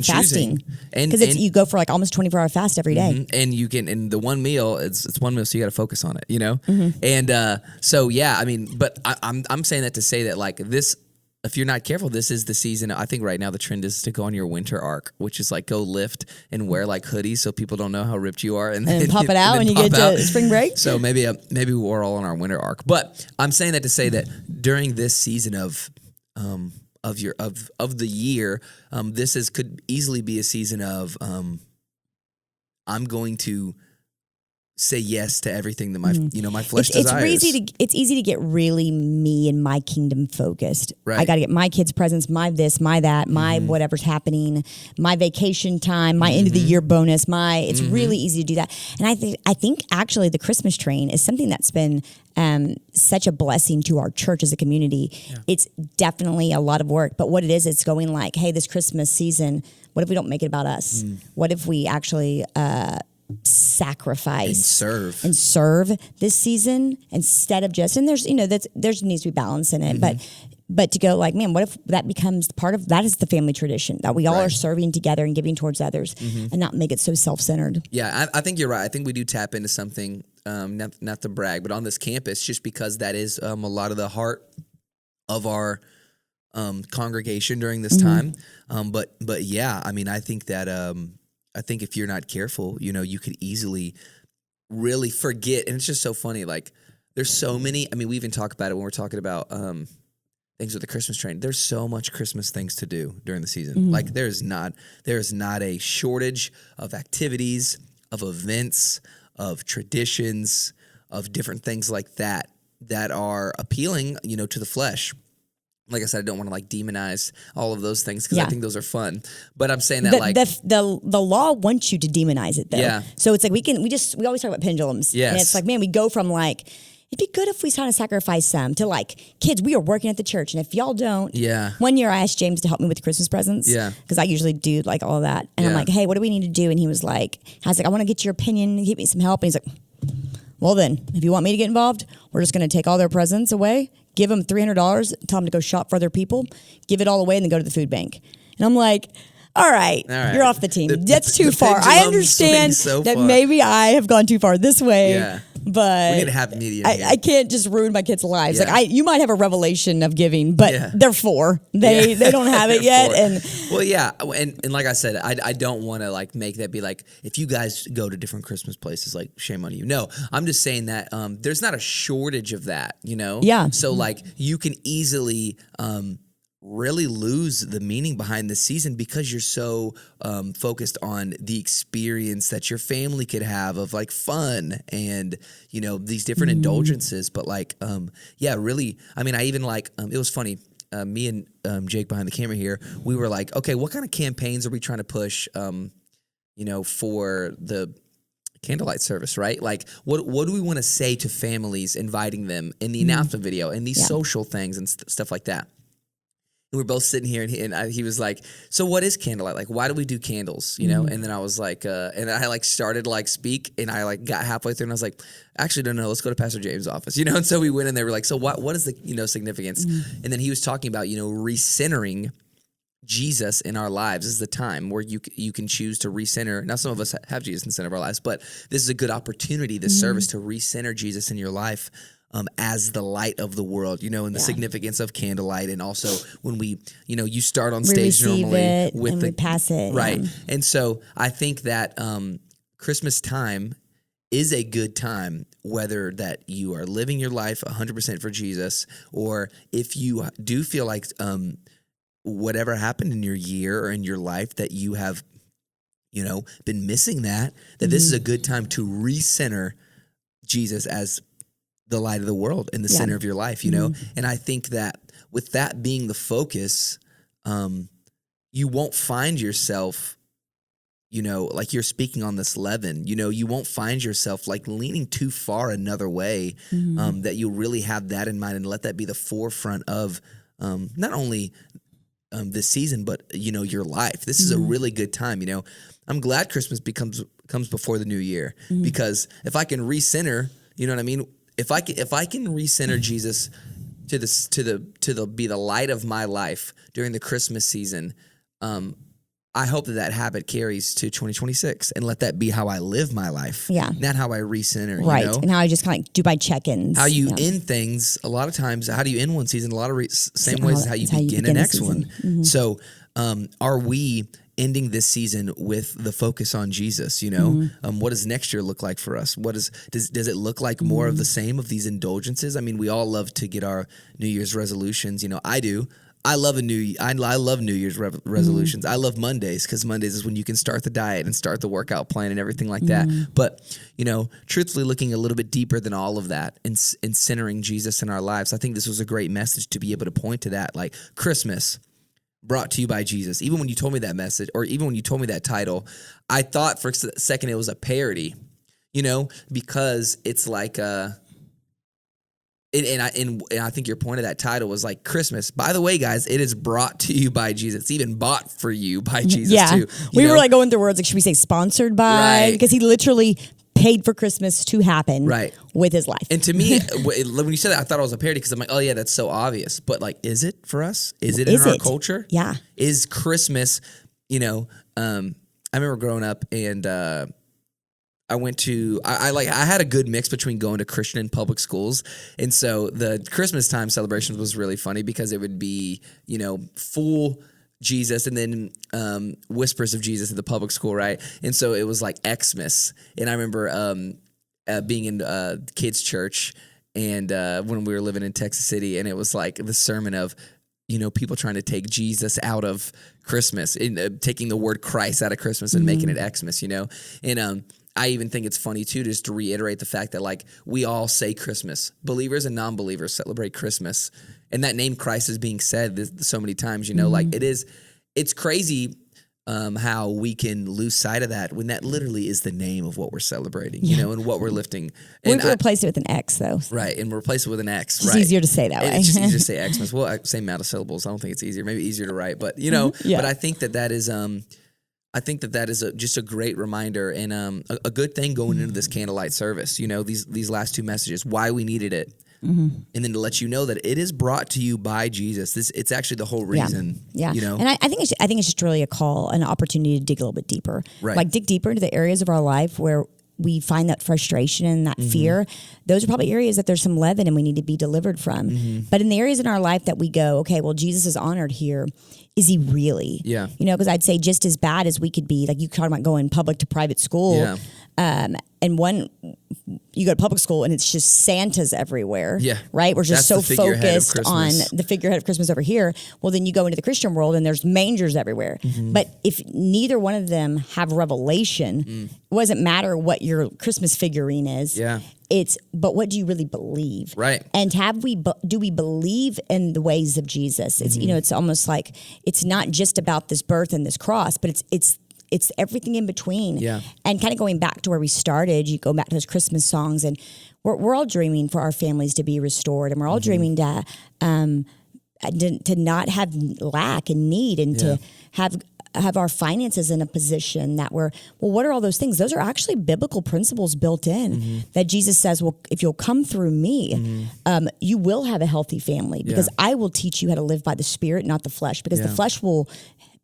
fasting because you go for like almost 24-hour fast every day. Mm-hmm. And you can, and the one meal, it's one meal, so you got to focus on it, you know. Mm-hmm. And so yeah, I mean, but I'm saying that to say that like this. If you're not careful, this is the season. I think right now the trend is to go on your winter arc, which is like go lift and wear like hoodies so people don't know how ripped you are, and then pop it out when you get to spring break. So maybe we're all on our winter arc. But I'm saying that to say that during this season of the year, this could easily be a season of I'm going to say yes to everything that my flesh desires. It's easy to get really me and my kingdom focused. Right. I got to get my kids' presents, my this, my that, my whatever's happening, my vacation time, my end of the year bonus. It's really easy to do that. And I think actually the Christmas train is something that's been such a blessing to our church as a community. Yeah. It's definitely a lot of work, but what it is, it's going like, hey, this Christmas season, what if we don't make it about us? What if we actually sacrifice and serve this season instead of just, and there's needs to be balance in it, but to go like, man, what if that becomes part of that is the family tradition that we all are serving together and giving towards others and not make it so self-centered. Yeah, I think you're right. I think we do tap into something, not to brag, but on this campus, just because that is a lot of the heart of our congregation during this time. But yeah, I mean, I think that I think if you're not careful, you could easily really forget. And it's just so funny. Like there's so many, I mean, we even talk about it when we're talking about things with the Christmas train. There's so much Christmas things to do during the season. Like there's not a shortage of activities, of events, of traditions, of different things like that are appealing, to the flesh. Like I said, I don't want to like demonize all of those things because I think those are fun. But I'm saying that the law wants you to demonize it though. Yeah. So it's like we always talk about pendulums. Yes. And it's like, man, we go from like, it'd be good if we kind of sacrifice some to like, kids, we are working at the church. And if y'all don't, one year I asked James to help me with the Christmas presents. Yeah. Because I usually do like all of that. And I'm like, hey, what do we need to do? And I was like, I want to get your opinion, give me some help. And he's like, well then, if you want me to get involved, we're just going to take all their presents away, give them $300, tell them to go shop for other people, give it all away, and then go to the food bank. And I'm like, all right, you're off the team. That's too far. I understand that maybe I have gone too far this way, but we need to have media. I can't just ruin my kids' lives. Yeah. Like you might have a revelation of giving, but they're 4. They don't have it yet. And like I said, I don't want to like make that be like if you guys go to different Christmas places, like shame on you. No, I'm just saying that there's not a shortage of that, Yeah. So like you can easily really lose the meaning behind the season because you're so focused on the experience that your family could have of like fun and these different indulgences. But like really, I mean, I even like it was funny, me and Jake behind the camera here, we were like, okay, what kind of campaigns are we trying to push for the candlelight service, right? Like what do we want to say to families, inviting them in the announcement video and these social things and stuff like that. And we're both sitting here, and he was like, "So what is candlelight? Like, why do we do candles? And then I was like, and I like started to like speak, and I like got halfway through, and I was like, actually, no, let's go to Pastor James' office, And so we went in there. We're like, so what is the significance? And then he was talking about recentering Jesus in our lives. This is the time where you can choose to recenter. Now, some of us have Jesus in the center of our lives, but this is a good opportunity, this service, to recenter Jesus in your life. As the light of the world, and the significance of candlelight, and also when we, you start on stage normally with we pass it, right, and so I think that Christmas time is a good time, whether that you are living your life 100% for Jesus, or if you do feel like whatever happened in your year or in your life that you have, been missing that this is a good time to recenter Jesus as the light of the world in the center of your life, And I think that with that being the focus, you won't find yourself, like you're speaking on this leaven, you won't find yourself like leaning too far another way, that you'll really have that in mind and let that be the forefront of not only this season, but your life. This is a really good time. I'm glad Christmas comes before the new year, because if I can recenter, you know what I mean? If I can recenter Jesus to be the light of my life during the Christmas season, I hope that habit carries to 2026, and let that be how I live my life. Yeah. Not how I recenter. Right. And how I just kind of like do my check-ins. How you end things, a lot of times, how do you end one season? A lot of same ways as how you begin the next one. Mm-hmm. So are we ending this season with the focus on Jesus? What does next year look like for us? Does it look like more of the same of these indulgences? I mean, we all love to get our New Year's resolutions. I do. I love I love New Year's resolutions. I love Mondays, because Mondays is when you can start the diet and start the workout plan and everything like that. But, truthfully looking a little bit deeper than all of that and centering Jesus in our lives, I think this was a great message to be able to point to that. Like Christmas brought to you by Jesus. Even when you told me that message, or even when you told me that title, I thought for a second it was a parody, because it's like And I think your point of that title was like Christmas. By the way, guys, it is brought to you by Jesus. It's even bought for you by Jesus too. We were like going through words like, should we say sponsored by? Right. Because he literally paid for Christmas to happen with his life. And to me, when you said that, I thought it was a parody, because I'm like, oh yeah, that's so obvious. But like, is it for us? Is it in our culture? Yeah. Is Christmas, I remember growing up, and I went to, I had a good mix between going to Christian and public schools. And so the Christmas time celebrations was really funny, because it would be, full Jesus and then whispers of Jesus in the public school, right? And so it was like Xmas. And I remember being in kids' church, and when we were living in Texas City, and it was like the sermon of, people trying to take Jesus out of Christmas, and taking the word Christ out of Christmas and making it Xmas, and I even think it's funny too, just to reiterate the fact that like we all say Christmas. Believers and non-believers celebrate Christmas, and that name Christ is being said so many times. Like it's crazy how we can lose sight of that when that literally is the name of what we're celebrating. And what we're lifting. We've replaced it with an X though, right? And replace it with an X. It's easier to say that way. It's just easier to say Xmas. Well, same amount of syllables. I don't think it's easier. Maybe easier to write, but But I think that is. I think that is just a great reminder, and a good thing going into this candlelight service. These last two messages, why we needed it, and then to let you know that it is brought to you by Jesus. It's actually the whole reason. Yeah. And I think it's just really a call, an opportunity to dig a little bit deeper, right? Like dig deeper into the areas of our life where we find that frustration and that fear. Those are probably areas that there's some leaven and we need to be delivered from. But in the areas in our life that we go, okay, well, Jesus is honored here. Is he really? Yeah. Because I'd say just as bad as we could be, like you talking about going public to private school. Yeah. And you go to public school and it's just Santas everywhere. Yeah. Right? We're just That's so focused on the figurehead of Christmas over here. Well, then you go into the Christian world and there's mangers everywhere. But if neither one of them have revelation, it doesn't matter what your Christmas figurine is. Yeah. But what do you really believe? Right. And do we believe in the ways of Jesus? It's it's almost like it's not just about this birth and this cross, but it's everything in between. Yeah. And kind of going back to where we started, you go back to those Christmas songs, and we're all dreaming for our families to be restored, and we're all dreaming to not have lack and need, and to have our finances in a position that what are all those things? Those are actually biblical principles built in that Jesus says, well, if you'll come through me, you will have a healthy family, because I will teach you how to live by the Spirit, not the flesh, because the flesh will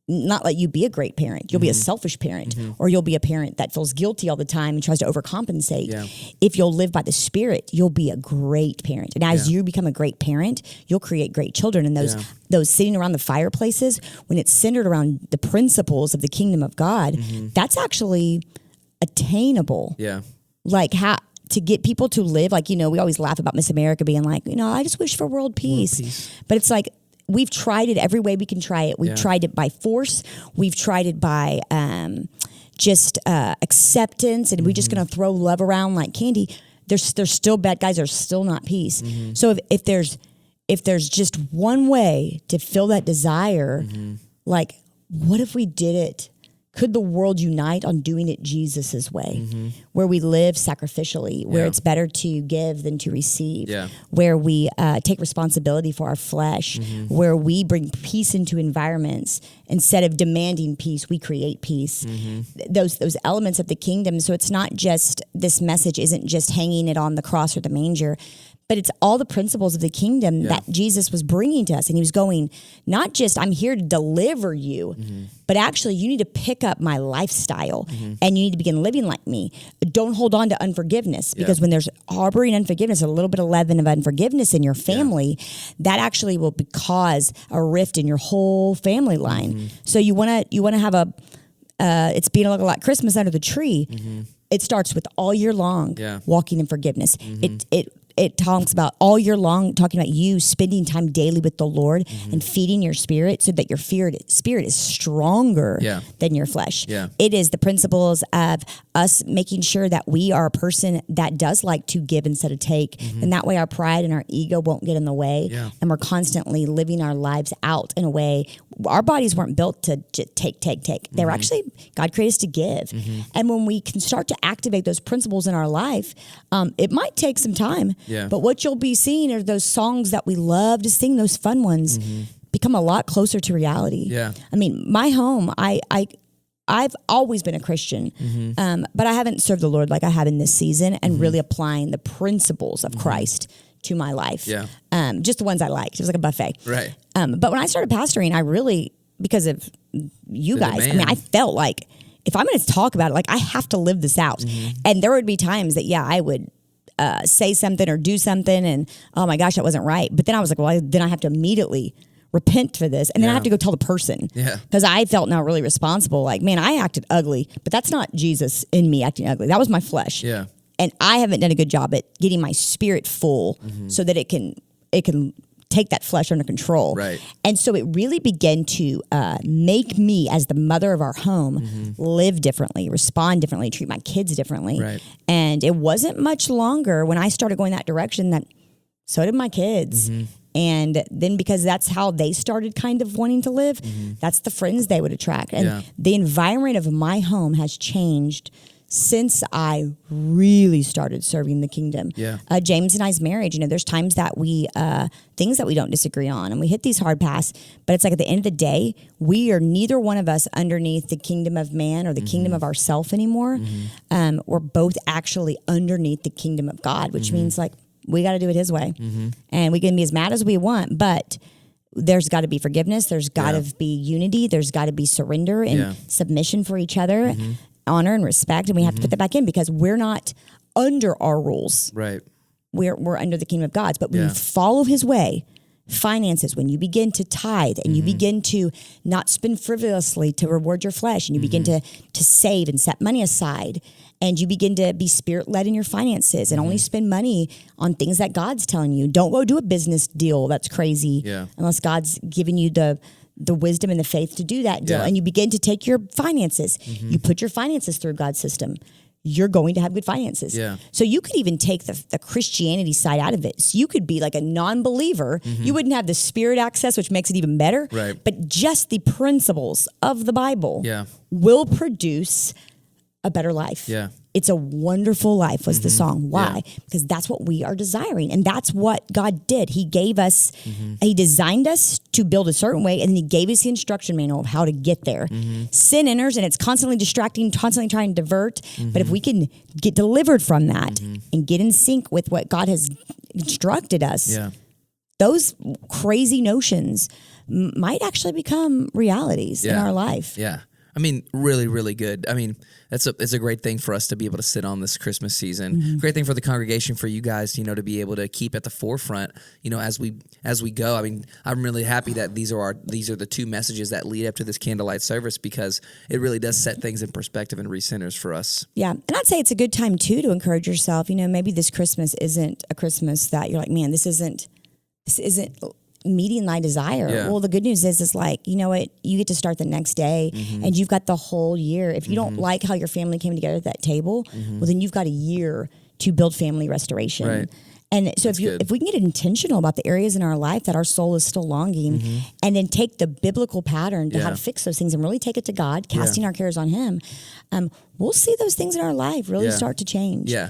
not let you be a great parent. You'll be a selfish parent, or you'll be a parent that feels guilty all the time and tries to overcompensate. Yeah. If you'll live by the Spirit, you'll be a great parent. And as you become a great parent, you'll create great children. And those sitting around the fireplaces, when it's centered around the principles of the kingdom of God, that's actually attainable. Yeah. Like how to get people to live, like, we always laugh about Miss America being like, I just wish for world peace. But it's like, we've tried it every way we can try it. We've tried it by force. We've tried it by just acceptance, and we're just going to throw love around like candy. There's still bad guys. There's still not peace. So if there's just one way to fill that desire, like what if we did it Could the world unite on doing it Jesus's way, where we live sacrificially, where it's better to give than to receive, where we take responsibility for our flesh, where we bring peace into environments instead of demanding peace, we create peace. Those elements of the kingdom. So it's not just, this message isn't just hanging it on the cross or the manger, but it's all the principles of the kingdom that Jesus was bringing to us. And he was going, not just, I'm here to deliver you, but actually you need to pick up my lifestyle and you need to begin living like me. Don't hold on to unforgiveness, because when there's harboring unforgiveness, a little bit of leaven of unforgiveness in your family, that will cause a rift in your whole family line. So you want to have it's being a little like Christmas under the tree. It starts with all year long walking in forgiveness. It talks about all year long, talking about you spending time daily with the Lord and feeding your spirit so that your spirit is stronger than your flesh. It is the principles of us making sure that we are a person that does like to give instead of take. And that way our pride and our ego won't get in the way. And we're constantly living our lives out in a way. Our bodies weren't built to just take. They were actually, God created us to give. And when we can start to activate those principles in our life, it might take some time. But what you'll be seeing are those songs that we love to sing, those fun ones, become a lot closer to reality. I mean, my home, I've always been a Christian, but I haven't served the Lord like I have in this season and really applying the principles of Christ to my life. Just the ones I liked. It was like a buffet. Right. But when I started pastoring, I really, because of you guys, I mean, I felt like if I'm going to talk about it, like I have to live this out. And there would be times that, I would say something or do something and, oh my gosh, that wasn't right. But then I was like, well, then I have to immediately repent for this. And then I have to go tell the person. Because I felt now really responsible. Like, man, I acted ugly, but that's not Jesus in me acting ugly. That was my flesh. And I haven't done a good job at getting my spirit full so that it can take that flesh under control. Right. And so it really began to make me, as the mother of our home, live differently, respond differently, treat my kids differently. Right. And it wasn't much longer when I started going that direction that so did my kids. And then because that's how they started kind of wanting to live, that's the friends they would attract. And the environment of my home has changed since I really started serving the kingdom. James and I's marriage, there's times that we, things that we don't disagree on and we hit these hard paths, but it's like at the end of the day, we are neither one of us underneath the kingdom of man or the kingdom of ourself anymore. We're both actually underneath the kingdom of God, which means like, we got to do it his way. And we can be as mad as we want, but there's got to be forgiveness. There's got to be unity. There's got to be surrender and submission for each other. Honor and respect, and we have to put that back in because we're not under our rules. Right. We're under the kingdom of God's. But when you follow his way, finances, when you begin to tithe and you begin to not spend frivolously to reward your flesh, and you begin to save and set money aside, and you begin to be spirit-led in your finances and only spend money on things that God's telling you. Don't go do a business deal that's crazy unless God's giving you the wisdom and the faith to do that deal. And you begin to take your finances. You put your finances through God's system. You're going to have good finances. So you could even take the Christianity side out of it. So you could be like a non-believer. You wouldn't have the spirit access, which makes it even better. Right. But just the principles of the Bible will produce a better life. It's a wonderful life was the song. Why? Because that's what we are desiring. And that's what God did. He gave us, he designed us to build a certain way, and then he gave us the instruction manual of how to get there. Sin enters and it's constantly distracting, constantly trying to divert. But if we can get delivered from that and get in sync with what God has instructed us, those crazy notions might actually become realities in our life. I mean, really, really good. I mean, it's a great thing for us to be able to sit on this Christmas season. Great thing for the congregation, for you guys, to be able to keep at the forefront, as we go. I mean, I'm really happy that these are the two messages that lead up to this candlelight service, because it really does set things in perspective and recenters for us. Yeah, and I'd say it's a good time too to encourage yourself. Maybe this Christmas isn't a Christmas that you're like, man, this isn't meeting my desire. Well, the good news is like, you know what, you get to start the next day and you've got the whole year. If you don't like how your family came together at that table, well, then you've got a year to build family restoration. And so if we can get intentional about the areas in our life that our soul is still longing, and then take the biblical pattern to how to fix those things and really take it to God, casting our cares on Him, we'll see those things in our life really start to change. Yeah.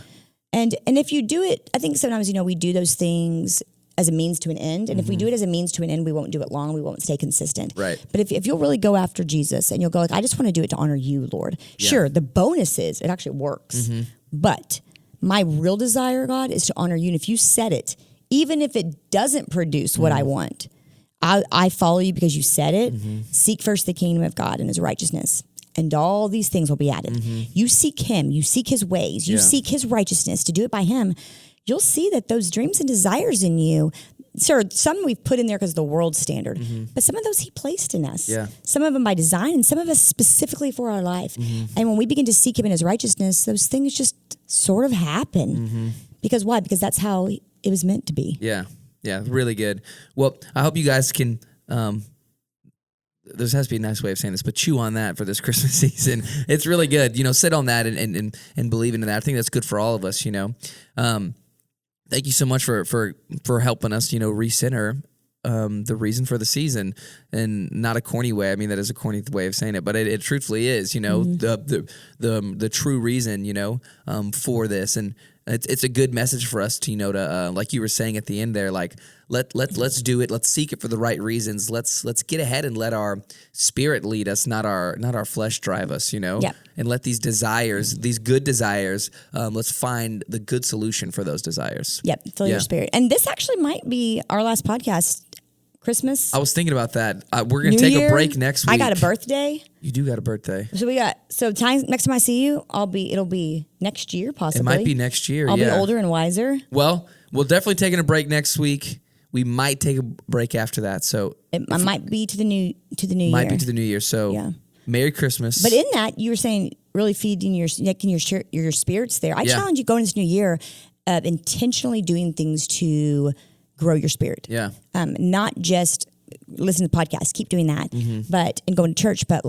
And if you do it, I think sometimes, we do those things as a means to an end. And if we do it as a means to an end, we won't do it long. We won't stay consistent. Right. But if you'll really go after Jesus and you'll go like, I just want to do it to honor you, Lord. Yeah. Sure. The bonus is it actually works. But my real desire, God, is to honor you. And if you said it, even if it doesn't produce what I want, I follow you because you said it. Seek first the kingdom of God and His righteousness, and all these things will be added. You seek Him. You seek His ways. You seek His righteousness to do it by Him. You'll see that those dreams and desires in you, sure, some we've put in there because of the world standard, but some of those He placed in us. Yeah. Some of them by design, and some of us specifically for our life. And when we begin to seek Him in His righteousness, those things just sort of happen. Because why? Because that's how it was meant to be. Yeah. Yeah. Really good. Well, I hope you guys can, there has to be a nice way of saying this, but chew on that for this Christmas season. It's really good. Sit on that and believe in that. I think that's good for all of us, Thank you so much for helping us, recenter the reason for the season, and not a corny way. I mean, that is a corny way of saying it, but it truthfully is, the true reason, for this. And it's a good message for us to, to like you were saying at the end there, like let's do it. Let's seek it for the right reasons. Let's get ahead and let our spirit lead us, not our flesh drive us, Yep. And let these desires, these good desires, let's find the good solution for those desires. Yep. Fill your spirit. And this actually might be our last podcast. Christmas. I was thinking about that. We're going to take a break next week. I got a birthday. You do got a birthday. So next time I see you, it'll be next year possibly. It might be next year. I'll be older and wiser. Well, we'll definitely taking a break next week. We might take a break after that. So I might be to the new year. Might be to the new year. So Merry Christmas. But in that, you were saying really feeding your spirits there. I challenge you going into this new year of intentionally doing things to grow your spirit. Yeah. Not just listen to the podcast, keep doing that, and going to church, but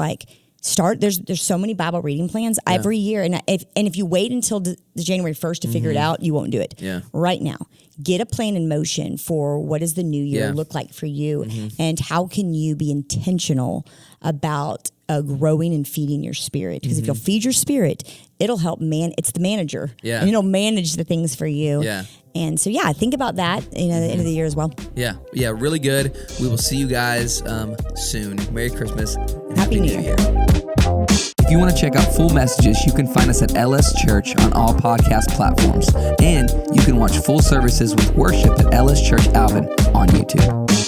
start. There's so many Bible reading plans every year. And if you wait until the January 1st to figure it out, you won't do it. Yeah. Right now, get a plan in motion for what does the new year look like for you, and how can you be intentional about growing and feeding your spirit? Because if you'll feed your spirit, it'll help it's the manager. Yeah. And it'll manage the things for you. Yeah. And so, think about that, at the end of the year as well. Yeah. Yeah. Really good. We will see you guys soon. Merry Christmas. And Happy New Year. If you want to check out full messages, you can find us at LS Church on all podcast platforms. And you can watch full services with worship at LS Church Alvin on YouTube.